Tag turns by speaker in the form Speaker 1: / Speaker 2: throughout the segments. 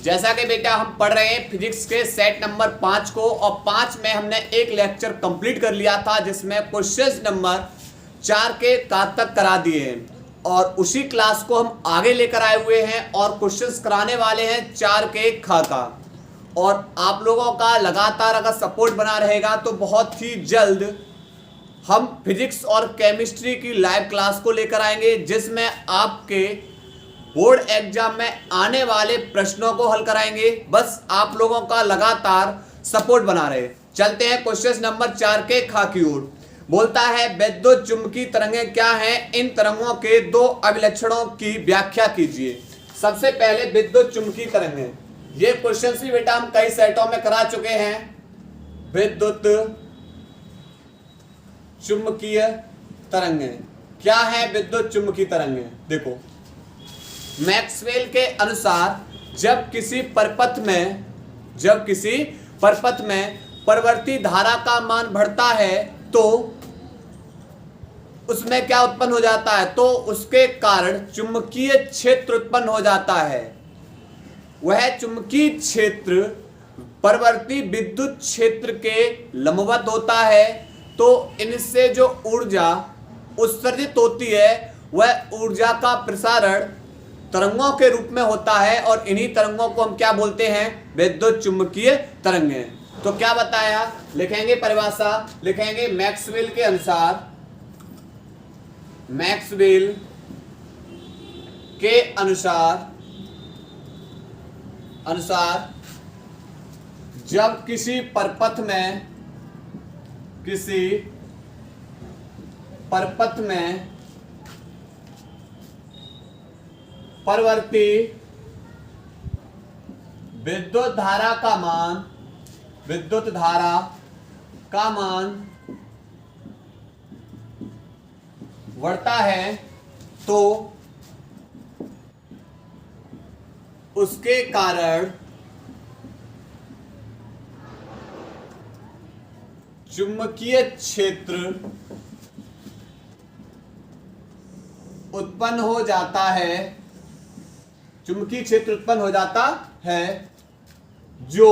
Speaker 1: जैसा कि बेटा हम पढ़ रहे हैं फिजिक्स के सेट नंबर 5 को, और 5 में हमने एक लेक्चर कंप्लीट कर लिया था जिसमें क्वेश्चन नंबर 4 के का तक करा दिए हैं, और उसी क्लास को हम आगे लेकर आए हुए हैं और क्वेश्चंस कराने वाले हैं 4 के खा का। और आप लोगों का लगातार अगर सपोर्ट बना रहेगा तो बहुत ही जल्द हम फिजिक्स और केमिस्ट्री की लाइव क्लास को लेकर आएंगे, जिसमें आपके बोर्ड एग्जाम में आने वाले प्रश्नों को हल कराएंगे। बस आप लोगों का लगातार सपोर्ट बना रहे। चलते हैं क्वेश्चन नंबर 4 के खा की ओर। बोलता है विद्युत चुंबकीय तरंगें क्या हैं, इन तरंगों के दो अभिलक्षणों की व्याख्या कीजिए। सबसे पहले विद्युत चुंबकीय तरंगें, ये क्वेश्चन भी बेटा हम कई सेटों में करा चुके हैं। विद्युत चुंबकीय तरंगें क्या है? विद्युत चुंबकीय तरंगें देखो, मैक्सवेल के अनुसार जब किसी परपथ में परिवर्ती धारा का मान बढ़ता है तो उसमें क्या उत्पन्न हो जाता है? तो उसके कारण चुंबकीय क्षेत्र उत्पन्न हो जाता है। वह चुंबकीय क्षेत्र परिवर्ती विद्युत क्षेत्र के लंबवत होता है। तो इनसे जो ऊर्जा उत्सर्जित होती है वह ऊर्जा का प्रसारण तरंगों के रूप में होता है, और इन्हीं तरंगों को हम क्या बोलते हैं? विद्युत चुंबकीय तरंगें। तो क्या बताया? लिखेंगे परिभाषा, लिखेंगे मैक्सवेल के अनुसार जब किसी परपथ में परिवर्ती विद्युत धारा का मान बढ़ता है तो उसके कारण चुंबकीय क्षेत्र उत्पन्न हो जाता है, जो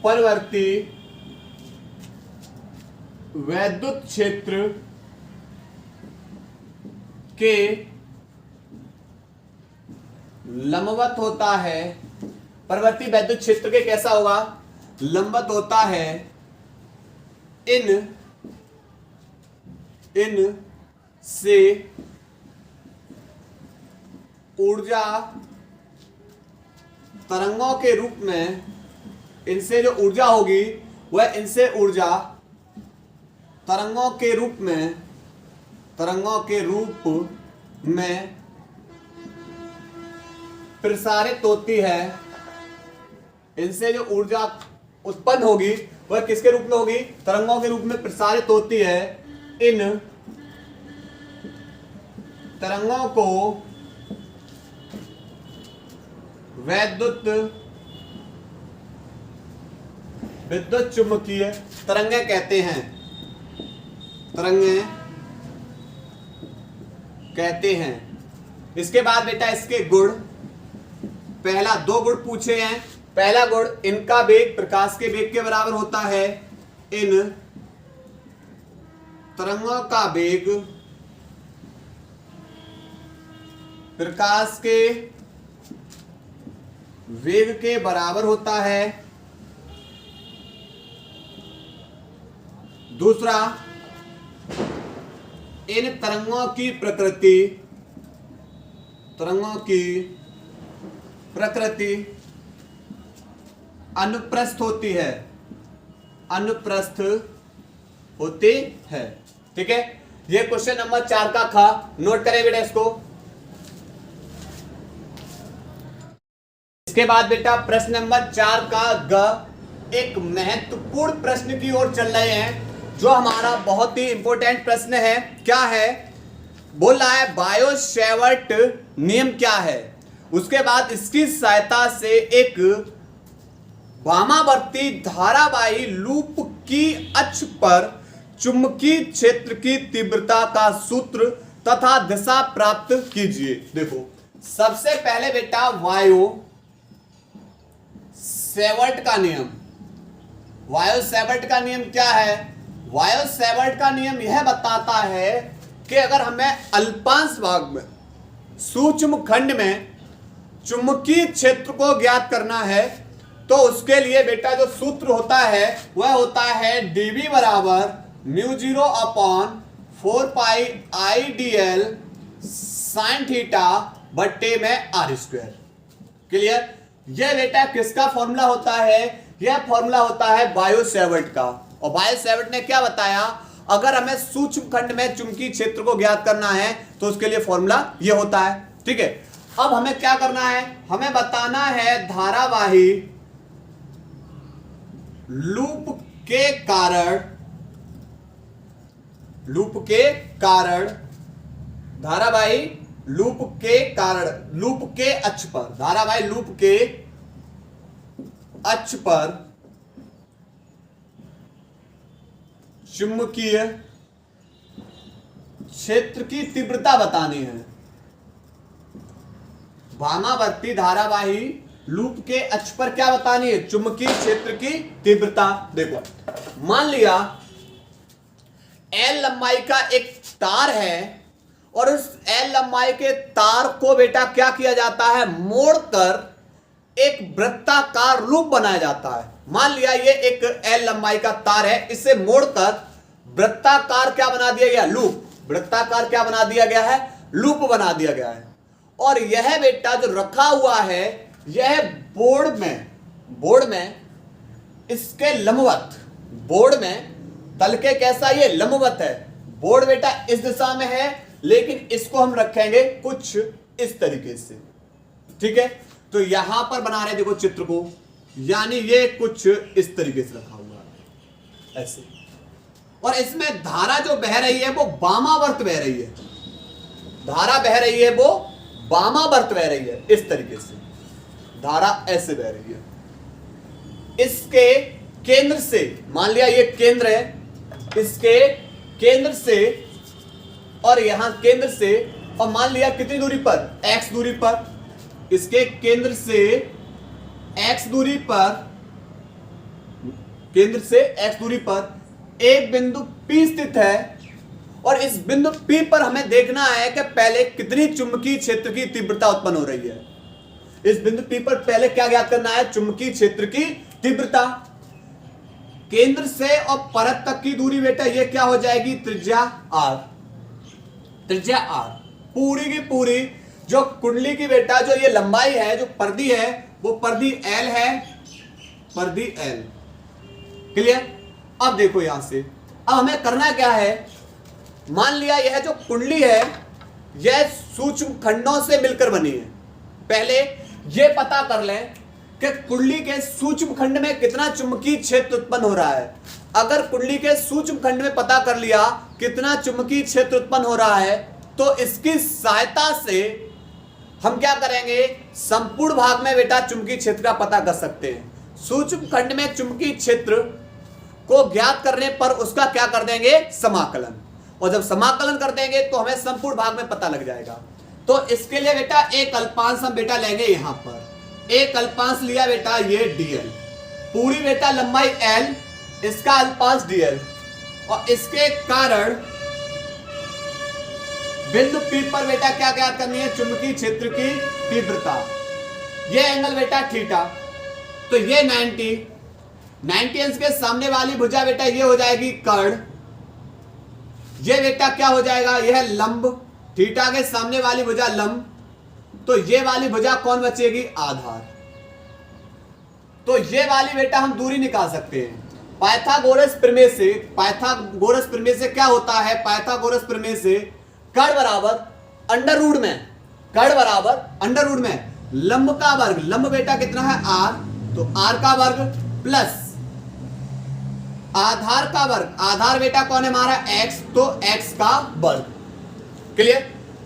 Speaker 1: परिवर्ती वैद्युत क्षेत्र के लंबवत होता है। परिवर्ती वैद्युत क्षेत्र के कैसा होगा? लंबवत होता है। इन से ऊर्जा तरंगों के रूप में, इनसे जो ऊर्जा होगी वह इनसे ऊर्जा तरंगों के रूप में प्रसारित होती है। इनसे जो ऊर्जा उत्पन्न होगी वह किसके रूप में होगी? तरंगों के रूप में प्रसारित होती है। इन तरंगों को विद्युत चुंबकीय तरंगें कहते हैं। इसके बाद बेटा इसके गुण, पहला 2 गुण पूछे हैं। पहला गुण, इनका वेग प्रकाश के वेग के बराबर होता है। इन तरंगों का वेग प्रकाश के वेग के बराबर होता है। दूसरा, इन तरंगों की प्रकृति अनुप्रस्थ होती है। ठीक है, ये क्वेश्चन नंबर 4 का खा नोट करें बेटा इसको। इसके बाद बेटा प्रश्न नंबर 4 का ग, एक महत्वपूर्ण प्रश्न की ओर चल रहे हैं, जो हमारा बहुत ही इंपॉर्टेंट प्रश्न है। क्या है? बोल रहा है बायो-सैवर्ट नियम क्या है। उसके बाद इसकी सहायता से एक वामावर्ती धारावाही लूप की अक्ष पर चुंबकीय क्षेत्र की तीव्रता का सूत्र तथा दिशा प्राप्त कीजिए। देखो सबसे पहले बेटा वायो सेवर्ट का नियम। वायो सेवर्ट का नियम क्या है? वायो सेवर्ट का नियम यह बताता है कि अगर हमें अल्पांश भाग में सूक्ष्म खंड में चुंबकीय क्षेत्र को ज्ञात करना है तो उसके लिए बेटा जो सूत्र होता है वह होता है dv बराबर μ0 अपॉन 4 पाई IDL साइन थीटा बट्टे में r स्क्वायर। क्लियर? यह बेटा किसका फॉर्मूला होता है? यह फॉर्मूला होता है बायो सेवर्ट का। और बायो सेवर्ट ने क्या बताया? अगर हमें सूक्ष्म खंड में चुंबकीय क्षेत्र को ज्ञात करना है तो उसके लिए फॉर्मूला यह होता है। ठीक है, अब हमें क्या करना है? हमें बताना है धारावाही लूप के कारण धारावाही लूप के कारण लूप के अक्ष पर धारावाही लूप के अक्ष पर चुंबकीय क्षेत्र की तीव्रता बतानी है। वामावर्ती धारावाही लूप के अक्ष पर क्या बतानी है? चुंबकीय क्षेत्र की तीव्रता। देखो, मान लिया L लंबाई का एक तार है और उस L लंबाई के तार को बेटा क्या किया जाता है? मोड़कर एक वृत्ताकार लूप बनाया जाता है। मान लिया ये एक L लंबाई का तार है, इसे मोड़कर वृत्ताकार क्या बना दिया गया? लूप। वृत्ताकार क्या बना दिया गया है? लूप बना दिया गया है। और यह बेटा जो रखा हुआ है यह बोर्ड में इसके लंबवत, बोर्ड में तल के कैसा? ये लंबवत है। बोर्ड बेटा इस दिशा में है लेकिन इसको हम रखेंगे कुछ इस तरीके से। ठीक है, तो यहां पर बना रहे देखो चित्र को, यानी ये कुछ इस तरीके से रखा हुआ है ऐसे। और इसमें धारा जो बह रही है वो वामावर्त बह रही है। धारा बह रही है वो वामावर्त बह रही है, इस तरीके से धारा ऐसे बह रही है। इसके केंद्र से, मान लिया ये केंद्र है, इसके केंद्र से और यहां केंद्र से, और मान लिया कितनी दूरी पर? x दूरी पर। इसके केंद्र से x दूरी पर, केंद्र से x दूरी पर एक बिंदु P स्थित है। और इस बिंदु P पर हमें देखना है कि पहले कितनी चुंबकीय क्षेत्र की तीव्रता उत्पन्न हो रही है। इस बिंदु P पर पहले क्या ज्ञात करना है? चुंबकीय क्षेत्र की तीव्रता। केंद्र से और परत तक की दूरी बेटा ये क्या हो जाएगी? त्रिज्या r। त्रिज्या r पूरी की पूरी जो कुंडली की बेटा जो ये लंबाई है, जो परिधि है, वो परिधि L है, परिधि L। क्लियर? अब देखो यहां से, अब हमें करना क्या है? मान लिया यह जो कुंडली है यह सूक्ष्म खंडों से मिलकर बनी है। पहले यह पता कर लें कि कुंडली के सूक्ष्म खंड में कितना चुंबकीय क्षेत्र उत्पन्न हो रहा है। अगर कुंडली के सूक्ष्म खंड में पता कर लिया कितना चुंबकीय क्षेत्र उत्पन्न हो रहा है तो इसकी सहायता से हम क्या करेंगे? संपूर्ण भाग में बेटा चुंबकीय क्षेत्र का पता कर सकते हैं। सूक्ष्म खंड में चुंबकीय क्षेत्र को ज्ञात करने पर उसका क्या कर देंगे? समाकलन। और जब समाकलन कर देंगे तो हमें संपूर्ण भाग में पता लग जाएगा। तो इसके लिए बेटा एक अल्पांश हम बेटा लेंगे। यहां पर एक अल्पांश लिया बेटा ये dl, पूरी बेटा लंबाई l, इसका अल्पांश dl, और इसके कारण बिंदु P पर बेटा क्या ज्ञात करनी है? चुंबकीय क्षेत्र की तीव्रता। ये एंगल बेटा थीटा, तो ये 90 अंश के सामने वाली भुजा बेटा ये हो जाएगी कर्ण। ये बेटा क्या हो जाएगा? यह लंब, थीटा के सामने वाली भुजा लंब, तो ये वाली भुजा कौन बचेगी? आधार। तो ये वाली बेटा हम दूरी निकाल सकते हैं पाइथागोरस प्रमेय से। पाइथागोरस प्रमेय से क्या होता है? पाइथागोरस प्रमेय से कर्ण बराबर अंडर रूट में, कर्ण बराबर अंडर रूट में लंब का वर्ग, लंब बेटा कितना है? r, तो r का वर्ग प्लस आधार का वर्ग, आधार बेटा कौन है हमारा? x, तो x का वर्ग। क्लियर?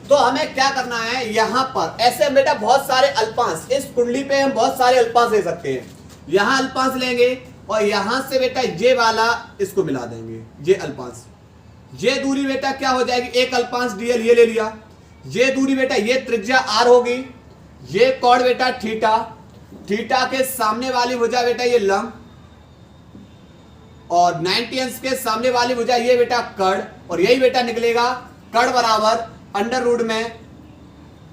Speaker 1: तो हमें क्या करना है? यहां पर ऐसे हम बेटा बहुत सारे अल्पांश, इस कुंडली पे हम बहुत सारे अल्पांश ले सकते हैं। यहां अल्पांश लेंगे और यहां से बेटा ये वाला इसको मिला देंगे, ये अल्पांश। ये दूरी बेटा क्या हो जाएगी? एक अल्पांश dl ये ले लिया, ये दूरी बेटा, ये त्रिज्या आर होगी, ये कोण बेटा थीटा, थीटा के सामने वाली भुजा बेटा ये लंब, और 90 अंश के सामने वाली भुजा ये बेटा कर्ण, और यही बेटा निकलेगा कर्ण बराबर अंडर रूट में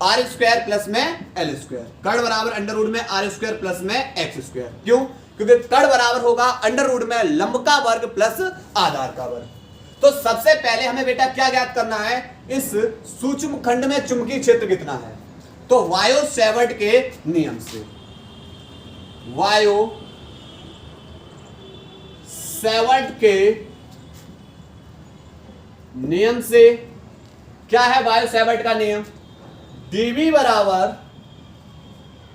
Speaker 1: आर स्क्वायर प्लस में एल स्क्वायर। कर्ण बराबर अंडर रूट में आर स्क्वायर प्लस में एक्स स्क्वायर। क्यों? क्योंकि कर्ण बराबर होगा अंडर रूट में लंब का वर्ग प्लस आधार का वर्ग। तो सबसे पहले हमें बेटा क्या ज्ञात करना है, इस सूक्ष्म खंड में चुंबकीय क्षेत्र कितना है। तो वायो सेवर्ट के नियम से, वायो सेवर्ट के नियम से क्या है वायो सेवर्ट का नियम, dv बराबर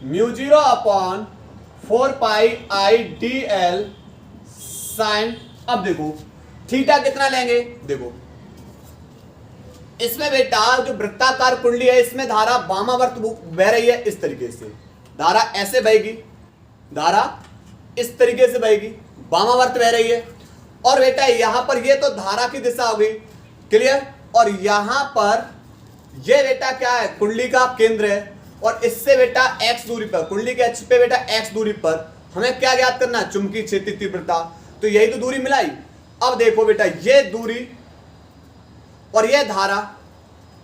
Speaker 1: mu 0/4 pi I D L sine. अब देखो थीटा कितना लेंगे, देखो इसमें बेटा जो वृत्ताकार कुंडली है इसमें धारा वामावर्त बह रही है, इस तरीके से धारा ऐसे बहेगी, धारा इस तरीके से बहेगी, वामावर्त बह रही है। और बेटा यहां पर ये तो धारा की दिशा हो गई, क्लियर। और यहां पर ये बेटा क्या है, कुंडली का केंद्र है, और इससे बेटा x दूरी पर, कुंडली के अक्ष पे बेटा x दूरी पर हमें क्या ज्ञात करना है, चुंबकीय क्षेत्र तीव्रता। तो यही तो दूरी मिलाई। अब देखो बेटा ये दूरी और ये धारा,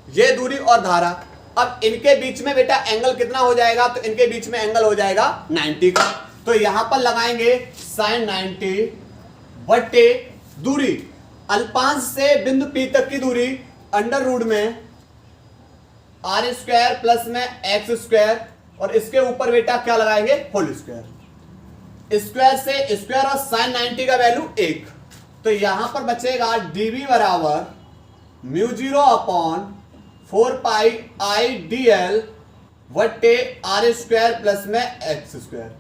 Speaker 1: ये दूरी और धारा, अब इनके बीच में बेटा एंगल कितना हो जाएगा, तो इनके बीच में एंगल हो जाएगा 90 का। तो यहां पर लगाएंगे साइन 90 बट्टे दूरी अल्पांश से बिंदु P तक की दूरी अंडर रूट में आर स्क्वायर प्लस में एक्स स्क्वायर, और इसके ऊपर बेटा क्या लगाएंगे, होल स्क्वायर। स्क्वायर से स्क्वायर और साइन 90 का वैल्यू 1। तो यहां पर बचेगा dv बराबर mu 0/4 pi I D L वट्टे आर स्क्वायर प्लस में एक्स स्क्वायर।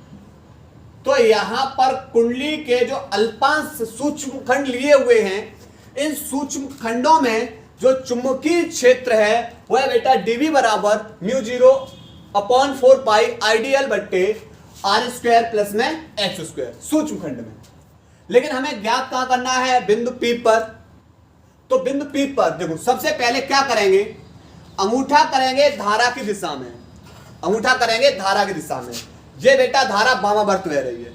Speaker 1: तो यहां पर कुंडली के जो अल्पांश सूक्ष्म खंड लिए हुए हैं, इन सूक्ष्म खंडों में जो चुंबकीय क्षेत्र है वह बेटा dv बराबर म्यू 0/4 पाई आईडीएल बट्टे आर स्क्वायर प्लस में एक्स स्क्वायर सूक्ष्म खंड में। लेकिन हमें ज्ञात कहां करना है, बिंदु P पर। तो बिंदु P पर देखो सबसे पहले क्या करेंगे, अंगूठा करेंगे धारा की दिशा में, अंगूठा करेंगे धारा की दिशा में। ये बेटा धारा वामावर्त बह रही है,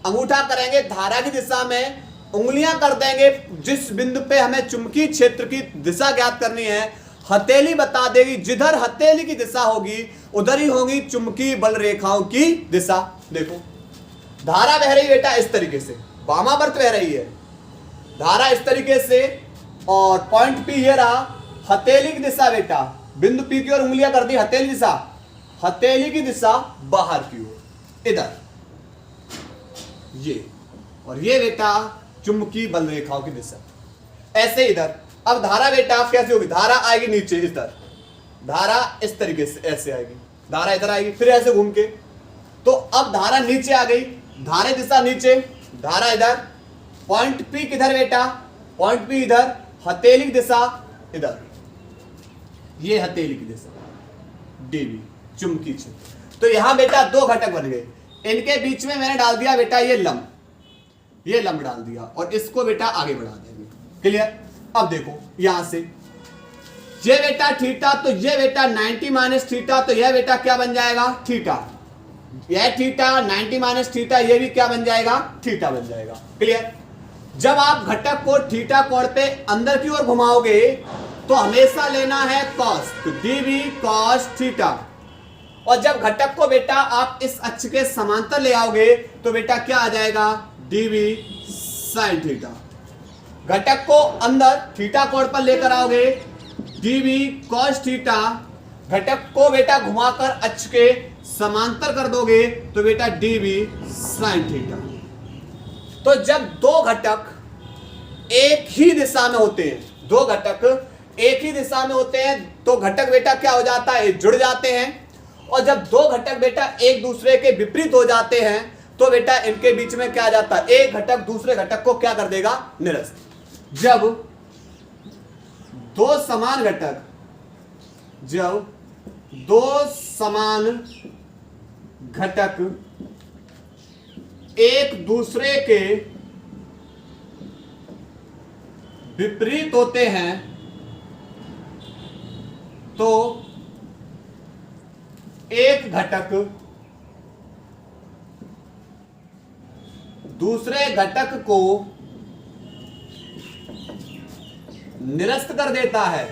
Speaker 1: अंगूठा करेंगे धारा की दिशा में, उंगलियां कर देंगे जिस बिंदु पे हमें चुंबकीय क्षेत्र की दिशा ज्ञात करनी है, हथेली बता देगी, जिधर हथेली की दिशा होगी उधर ही होगी चुंबकीय बल रेखाओं की दिशा। देखो धारा बह रही बेटा इस तरीके से, वामावर्त बह रही है धारा इस तरीके से, और पॉइंट P ये रहा, हथेली की दिशा बेटा बिंदु P की ओर उंगलियां कर दी, हथेली दिशा, हथेली की दिशा बाहर की ओर इधर ये, और ये बेटा चुंबकीय बल रेखाओं की दिशा ऐसे इधर। अब धारा बेटा कैसे होगी, धारा आएगी नीचे इधर, धारा इस तरीके से ऐसे आएगी, धारा इधर आएगी, फिर ऐसे घूम के। तो अब धारा नीचे आ गई, धारा दिशा नीचे, धारा इधर, पॉइंट P किधर बेटा, पॉइंट P इधर, हथेली की दिशा इधर, ये हथेली की दिशा dv चुंबकीय क्षेत्र। तो यहां बेटा दो घटक बन गए, इनके बीच में मैंने डाल दिया बेटा ये लंब, ये लंब डाल दिया, और इसको बेटा आगे बढ़ा देंगे, क्लियर। अब देखो यहां से ये बेटा थीटा, तो ये बेटा 90 माइनस थीटा, तो यह बेटा क्या बन जाएगा, थीटा। यह थीटा 90 माइनस थीटा, ये भी क्या बन जाएगा, थीटा बन जाएगा, क्लियर। जब आप घटक को थीटा कोण पे अंदर की ओर घुमाओगे तो हमेशा लेना है कॉस, तो dv cos थीटा। और जब घटक को बेटा आप इस अक्ष के समांतर ले आओगे तो बेटा क्या आ जाएगा, dv sin थीटा। घटक को अंदर थीटा कोण पर लेकर आओगे, dv cos थीटा। घटक को बेटा घुमाकर अक्ष के समांतर कर दोगे तो बेटा dv sin थीटा। तो जब दो घटक एक ही दिशा में होते हैं, दो घटक एक ही दिशा में होते हैं तो घटक बेटा क्या हो जाता है, जुड़ जाते हैं। और जब दो घटक बेटा एक दूसरे के विपरीत हो जाते हैं तो बेटा इनके बीच में क्या आ जाता है, एक घटक दूसरे घटक को क्या कर देगा, निरस्त। जब दो समान घटक, जब दो समान घटक एक दूसरे के विपरीत होते हैं तो एक घटक दूसरे घटक को निरस्त कर देता है।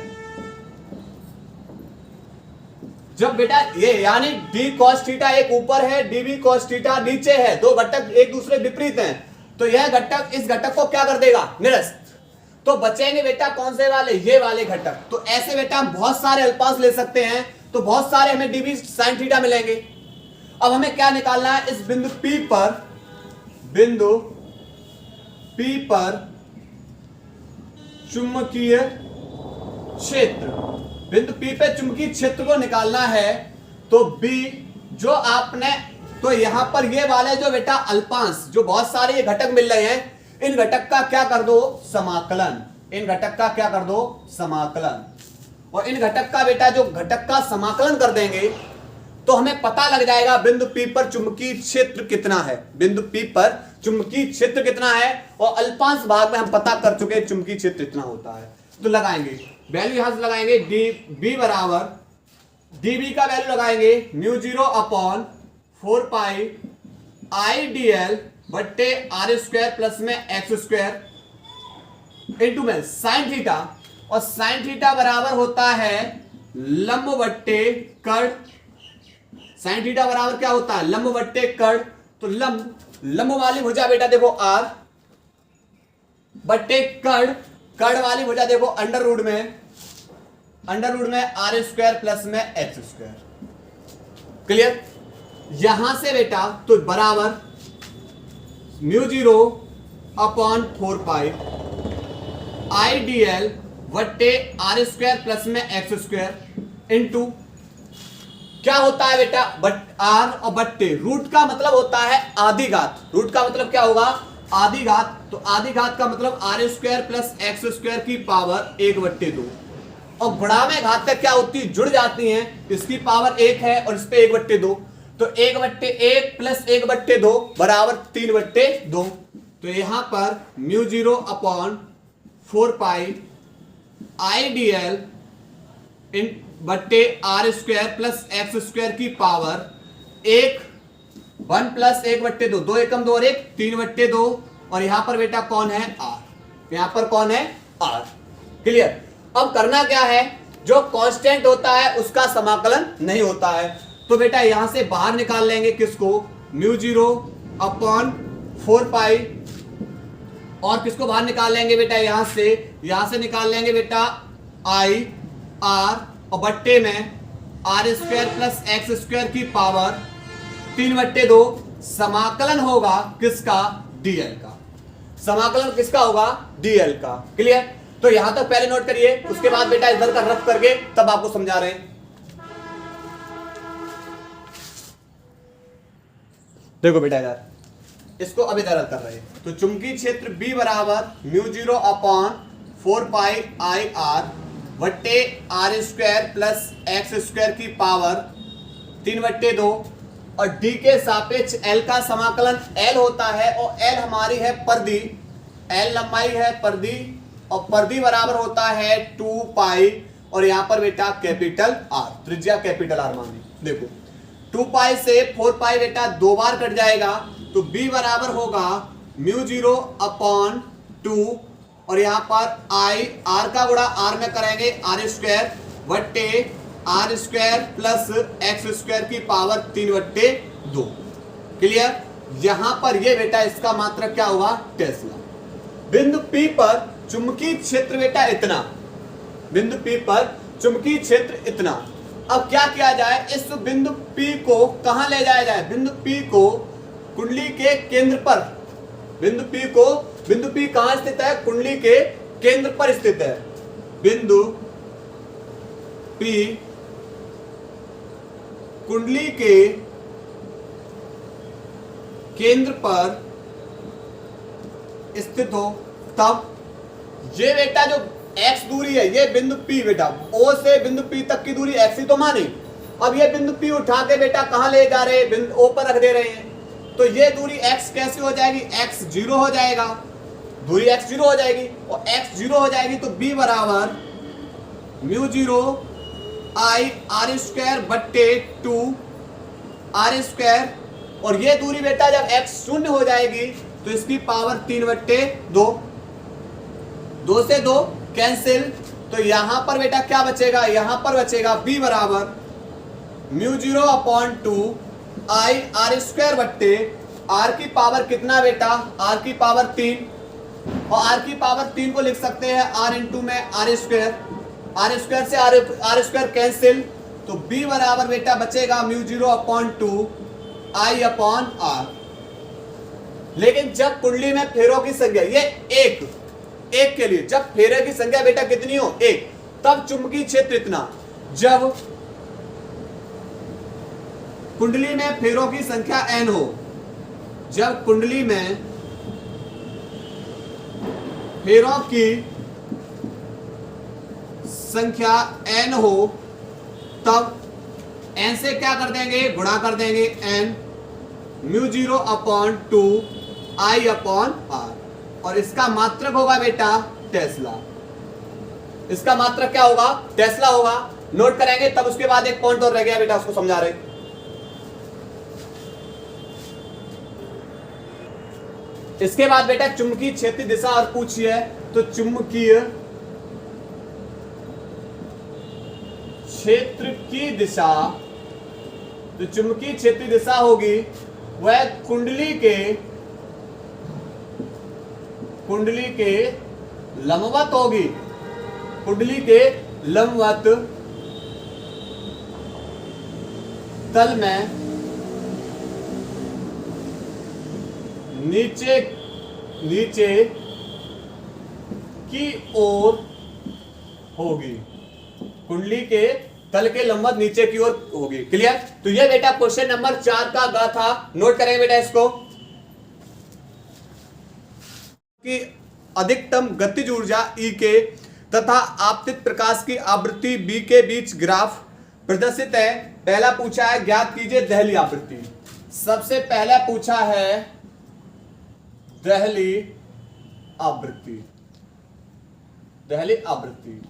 Speaker 1: जब बेटा ये यानी डी कॉस थीटा एक ऊपर है, डीबी कॉस थीटा नीचे है, दो घटक एक दूसरे विपरीत हैं, तो यह घटक इस घटक को क्या कर देगा? निरस्त। तो बचेंगे बेटा कौन से वाले? ये वाले घटक। तो ऐसे बेटा हम बहुत सारे अल्पांश ले सकते हैं, तो बहुत सारे हमें डीबी साइन थीटा मिलेंगे। अब हमें क्या निकालना है? इस बिंदु P पर चुंबकीय क्षेत्र, बिंदु P पे चुंबकीय क्षेत्र को निकालना है। तो B जो आपने, तो यहां पर ये वाले जो बेटा अल्पांश, जो बहुत सारे ये घटक मिल रहे हैं, इन घटक का क्या कर दो? समाकलन। इन घटक का क्या कर दो? समाकलन। और इन घटक का बेटा जो घटक का समाकलन कर देंगे तो हमें पता लग जाएगा बिंदु P पर चुंबकीय क्षेत्र कितना है। बिंदु P पर चुंबकीय क्षेत्र कितना है, और अल्पांश भाग में हम पता कर चुके हैं चुंबकीय क्षेत्र इतना होता है। तो लगाएंगे वैल्यू, यहां से लगाएंगे डी बराबर, डीबी का वैल्यू लगाएंगे μ0 upon 4 pi I D L बट्टे आर स्क्वायर प्लस में एक्स स्क्वायर इंटू में साइन थीटा, और साइन थीटा बराबर होता है लंब बट्टे कर्ण। साइन थीटा बराबर क्या होता है? लंब बट्टे कर्ण। तो लंब वाली भुजा बेटा देखो आर बट्टे कर्ण वाली भुजा देखो अंडर रूट में आर स्क्वायर प्लस में एक्स स्क्वायर। क्लियर? यहां से बेटा तो बराबर μ0 upon 4 pi I D L बट्टे आर स्क्वायर प्लस में एक्स स्क्वायर इंटू क्या होता है बेटा? आर और बट्टे रूट का मतलब होता है आधी घात। रूट का मतलब क्या होगा? आधी घात। तो आधी घात का मतलब R square plus X square की पावर 1/2, और गुणा में घात क्या होती है? जुड़ जाती हैं। इसकी पावर 1 है और इस पे 1/2, तो 1/1 प्लस 1/2 बराबर 3/2। तो यहां पर μ0 upon 4 pi I D L बट्टे R square plus X square की पावर 1 प्लस 1/2, 2 एकम 2 और 1 3/2, और यहां पर बेटा कौन है? आर। यहां पर कौन है? आर। क्लियर? अब करना क्या है? जो कांस्टेंट होता है उसका समाकलन नहीं होता है, तो बेटा यहां से बाहर निकाल लेंगे किसको? μ0 अपॉन 4 पाई, और किसको बाहर निकाल लेंगे बेटा? यहां से निकाल लेंगे बेटा आई आर, और बट्टे में R square plus X square की पावर 3/2। समाकलन होगा किसका? डीएल का। समाकलन किसका होगा? डीएल का। क्लियर? तो यहां तक पहले नोट करिए, उसके बाद बेटा इधर का रफ करके तब आपको समझा रहे हैं। देखो बेटा यार, इसको अब इधर कर रहे हैं। तो चुंबकीय क्षेत्र B बराबर μ0 अपॉन 4 पाई आई आर बट्टे R square plus X square की पावर 3/2, और D के सापेक्ष L का समाकलन L होता है, और L हमारी है परिधि, L लंबाई है परिधि, और परिधि बराबर होता है 2 पाई, और यहां पर बेटा कैपिटल R, त्रिज्या कैपिटल R मानी। देखो 2 पाई से 4 पाई बेटा 2 बार कट जाएगा, तो B बराबर होगा μ0 अपॉन 2, और यहां पर आई आर का गुणा आर में करेंगे आर स्क्वायर बट्टे R square plus X square की पावर 3/2। क्लियर? यहां पर ये बेटा इसका मात्रक क्या होगा? टेस्ला। बिंदु P पर चुंबकीय क्षेत्र बेटा इतना, बिंदु P पर चुंबकीय क्षेत्र इतना। अब क्या किया जाए? इस बिंदु P को कहां ले जाया जाए? बिंदु P को कुंडली के केंद्र पर, बिंदु P कहां स्थित है? कुंडली के केंद्र पर स्थित है। बिंदु P कुंडली के केंद्र पर स्थित हो, तब ये बेटा जो x दूरी है, ये बिंदु P बेटा O से बिंदु P तक की दूरी x ही तो माने। अब ये बिंदु P उठा के बेटा कहां ले जा रहे हैं? बिंदु O पर रख दे रहे हैं, तो ये दूरी x कैसे हो जाएगी? x 0 हो जाएगा, दूरी x 0 हो जाएगी, और x 0 हो जाएगी तो B बराबर μ0 आई आर स्क्वायर बट्टे 2 आर स्क्वायर, और ये दूरी बेटा जब x शून्य हो जाएगी तो इसकी पावर 3 बट्टे 2, 2 से 2 कैंसिल, तो यहां पर बेटा क्या बचेगा, यहां पर बचेगा b बराबर μ0/2 आई आर स्क्वायर बट्टे r की पावर कितना बेटा, r की पावर 3, और r की पावर 3 को लिख सकते हैं r इंटू में r स्क्वायर, r स्क्वायर से r स्क्वायर कैंसिल, तो b बराबर बेटा बचेगा μ0/2 आई अपॉन r। लेकिन जब कुंडली में फेरों की संख्या ये एक के लिए जब फेरे की संख्या बेटा कितनी हो, एक, तब चुंबकीय क्षेत्र इतना। जब कुंडली में फेरों की संख्या n हो, जब कुंडली में फेरों की संख्या n हो, तब n से क्या कर देंगे, गुणा कर देंगे, n μ0/2 आई अपॉन r, और इसका मात्रक होगा बेटा टेस्ला। इसका मात्रक क्या होगा, टेस्ला होगा। नोट करेंगे, तब उसके बाद एक पॉइंट और रह गया बेटा, उसको समझा रहे। इसके बाद बेटा चुंबकीय क्षेत्र दिशा और पूछिए, तो चुंबकीय क्षेत्र की दिशा, तो चुंबकीय क्षेत्र दिशा होगी वह कुंडली के लंबवत होगी, कुंडली के लंबवत तल में नीचे की ओर होगी, कुंडली के तल के लंबवत नीचे की ओर होगी। क्लियर? तो ये बेटा क्वेश्चन नंबर 4 का ग था। नोट करेंगे बेटा इसको, कि अधिकतम गतिज ऊर्जा E के तथा आपतित प्रकाश की आवृत्ति B के बीच ग्राफ प्रदर्शित है। पहला पूछा है ज्ञात कीजिए दहली आवृत्ति। सबसे पहला पूछा है दहली आवृत्ति। दहली आवृत्ति,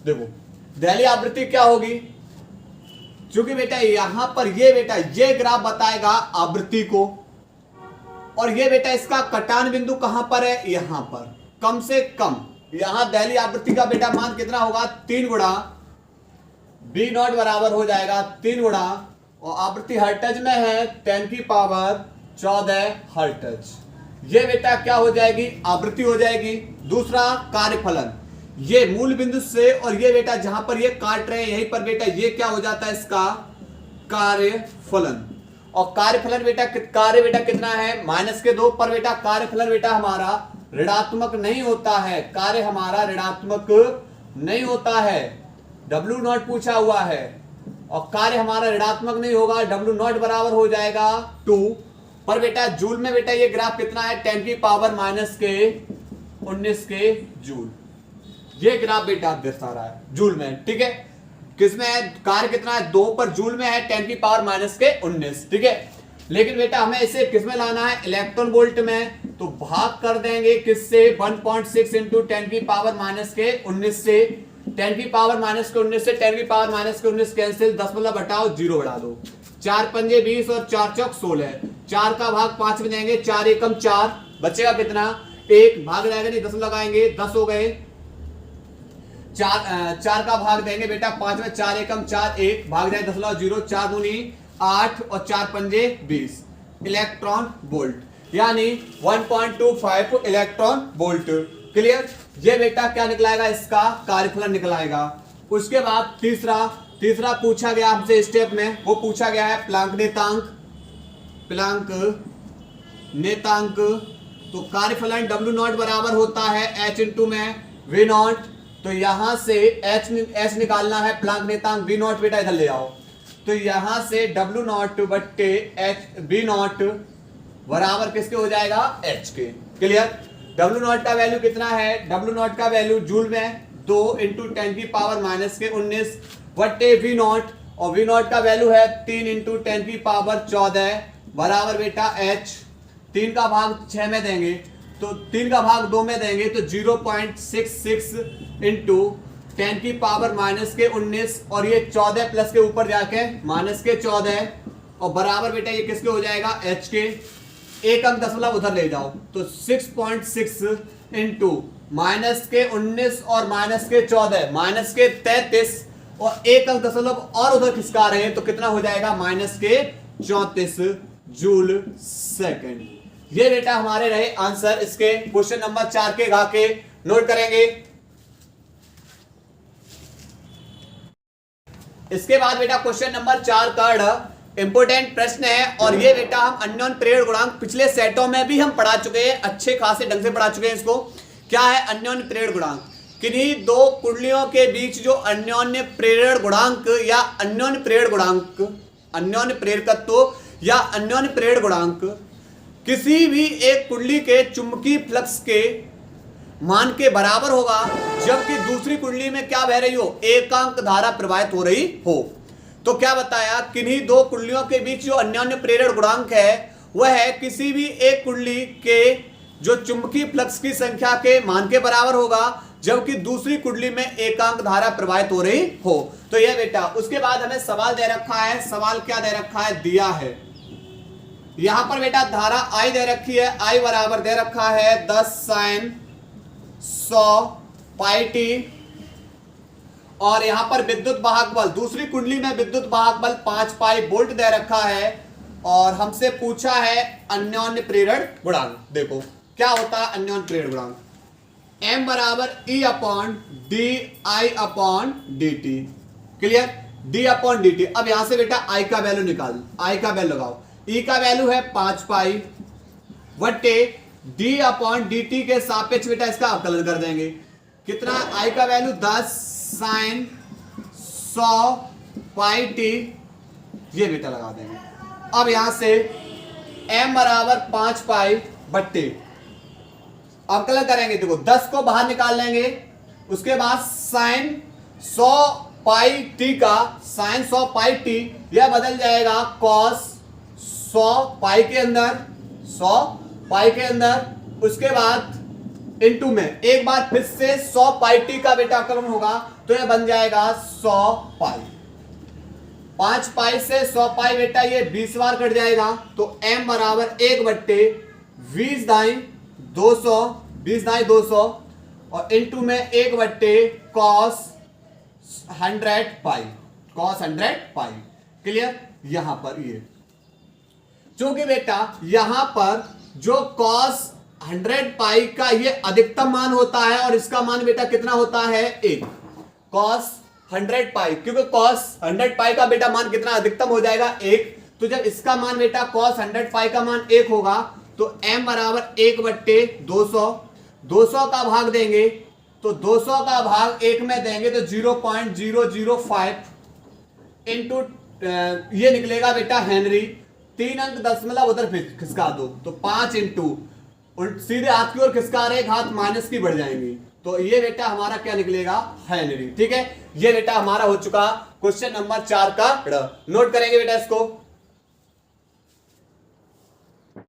Speaker 1: देखो दहली आवृत्ति क्या होगी, क्योंकि बेटा यहां पर ये ग्राफ बताएगा आवृत्ति को, और ये बेटा इसका कटान बिंदु कहां पर है, यहां पर। कम से कम यहां दहली आवृत्ति का बेटा मान कितना होगा, 3 गुणा बी नॉट बराबर हो जाएगा 3 गुणा, और आवृत्ति हर्ट्ज में है 10 की पावर 14 हर्ट्ज। ये बेटा क्या हो जाएगी, आवृत्ति हो जाएगी। दूसरा कार्यफलन, ये मूल बिंदु से और ये बेटा जहां पर ये काट रहे हैं यहीं पर बेटा ये क्या हो जाता है, इसका कार्यफलन। और कार्यफलन बेटा कार्य बेटा कितना है, -2 पर बेटा कार्यफलन बेटा हमारा ऋणात्मक नहीं होता है, कार्य हमारा ऋणात्मक नहीं होता है। W0 पूछा हुआ है और कार्य हमारा ऋणात्मक नहीं होगा, W0 बराबर हो जाएगा 2 पर बेटा जूल में बेटा ये ग्राफ कितना है, 10 की पावर -19 के जूल। ये ग्राफ बेटा दर्शा रहा है जूल में, ठीक है। किसमें है, कार्य कितना है 2 पर, जूल में है 10 की पावर -19, ठीक है। लेकिन बेटा हमें इसे किसमें लाना है, इलेक्ट्रॉन वोल्ट में, तो भाग कर देंगे किससे, 1.6 इंटू 10 की पावर -19 से, 10 की पावर -19 से 10 की पावर -19 कैंसिल, 10 मतलब हटाओ 0 बढ़ा दो, 4 पंजे 20 और 4 चौक 16, 4 का भाग 5 में देंगे, 4 एकम 4, बचेगा कितना 1, भाग जाएगा नहीं 10 लगाएंगे 10 हो गए, 4 का भाग देंगे बेटा 5 में, 4 एकम 4, 1 भाग जाए 10 लगाओ 0, 4 दूनी 8 और 4 पंजे 20 इलेक्ट्रॉन वोल्ट, यानी 1.25 इलेक्ट्रॉन वोल्ट। क्लियर? ये बेटा क्या निकलाएगा, इसका कार्यफलन निकलाएगा। उसके बाद तीसरा पूछा गया हमसे स्टेप में, वो पूछा गया है प्लांक नेतांक। तो कार्यफलन W0 बराबर होता है H इंटू में V0, तो यहां से H निकालना है, प्लांक नेतांक V0 बेटा इधर ले आओ, तो यहां से W0 बट्टे V0 बराबर किसके हो जाएगा, H के। क्लियर? W0 का वैल्यू कितना है, W0 का वैल्यू जूल में 2 इंटू 10 की पावर -19 बट्टे V0, और V0 का वैल्यू है 3 इंटू 10 की पावर 14 बराबर बेटा H। 3 का भाग 6 में देंगे तो 3 का भाग 2 में देंगे तो 0.66 इंटू 10 की पावर -19 और ये 14 प्लस के ऊपर जाके -14 और बराबर बेटा ये किसके हो जाएगा, h के। एक अंक दशमलव उधर ले जाओ तो 6.6 इंटू -19 और -14 -33 और एक अंक दशमलव और उधर खिसका रहे हैं तो कितना हो जाएगा, -34 जूल सेकंड। ये बेटा हमारे रहे आंसर इसके क्वेश्चन नंबर 4 के घा के। नोट करेंगे। इसके बाद बेटा क्वेश्चन नंबर 4 का इंपोर्टेंट प्रश्न है और ये बेटा हम अन्योन प्रेरण गुणांक पिछले सेटों में भी हम पढ़ा चुके हैं, अच्छे खासे ढंग से पढ़ा चुके हैं इसको। क्या है अन्योन्य प्रेरण गुणांक? किन्हीं दो कुंडलियों के बीच जो अन्योन्य प्रेरण गुणांक या अन्योन्य प्रेरण गुणांक, अन्योन्य प्रेरकत्व या अन्योन्य प्रेरण गुणांक किसी भी एक कुंडली के चुंबकीय फ्लक्स के मान के बराबर होगा जबकि दूसरी कुंडली में क्या बह रही हो, एकांक धारा प्रवाहित हो रही हो। तो क्या बताया, किन्हीं दो कुंडलियों के बीच जो अन्योन्य प्रेरण गुणांक है वह है किसी भी एक कुंडली के जो चुंबकीय फ्लक्स की संख्या के मान के बराबर होगा जबकि दूसरी कुंडली में एकांक धारा प्रवाहित हो रही हो। तो यह बेटा, उसके बाद हमें सवाल दे रखा है। सवाल क्या दे रखा है, दिया है यहां पर बेटा धारा I दे रखी है, I बराबर दे रखा है 10 sin 100 पाई टी और यहां पर विद्युत वाहक बल, दूसरी कुंडली में विद्युत वाहक बल 5 पाई वोल्ट दे रखा है और हमसे पूछा है अन्योन्य प्रेरण गुणांक। देखो क्या होता है अन्योन्य प्रेरण गुणांक, M बराबर E upon D I upon D T. Clear, D upon D T. अब यहां से बेटा I का वैल्यू निकाल, I का वैल्यू लगाओ। E का वैल्यू है 5 पाई वट्टे D अपॉन डी टी के सापेक्ष बेटा इसका अवकलन कर देंगे। कितना, I का वैल्यू 10 साइन 100 पाई टी, ये बेटा लगा देंगे। अब यहां से M बराबर 5 पाई बट्टे अवकलन करेंगे। देखो 10 को बाहर निकाल लेंगे, उसके बाद साइन 100 पाई टी का साइन 100 पाई टी यह बदल जाएगा कॉस 100 पाई के अंदर, 100 पाई के अंदर। उसके बाद इनटू में एक बार फिर से 100 पाई टी का बेटा अवकलन होगा तो यह बन जाएगा 100 पाई। 5 पाई से 100 पाई बेटा ये 20 बार कट जाएगा तो M बराबर 1 बट्टे 20 दाई 200, 20 दाई 200 और इनटू में 1 बट्टे कॉस 100 पाई, कॉस 100 पाई। क्लियर, यहां पर ये क्योंकि बेटा यहां पर जो कॉस 100 पाई का ये अधिकतम मान होता है और इसका मान बेटा कितना होता है, 1 कॉस 100 पाई, क्योंकि कॉस 100 पाई का बेटा मान कितना अधिकतम हो जाएगा 1। तो जब इसका मान बेटा कॉस 100 पाई का मान 1 होगा तो M बराबर 1 बट्टे 200, 200 का भाग देंगे तो 200 का भाग 1 में देंगे तो 0.005 इंटू ये निकलेगा बेटा हेनरी। 3 अंक दशमलव उधर खिसका दो तो 5 इंटू सीधे हाथ की ओर खिसका रहे, हाथ माइनस की बढ़ जाएंगी तो ये बेटा हमारा क्या निकलेगा, हेनरी। ठीक है, ये बेटा हमारा हो चुका क्वेश्चन नंबर 4 का। नोट करेंगे बेटा इसको।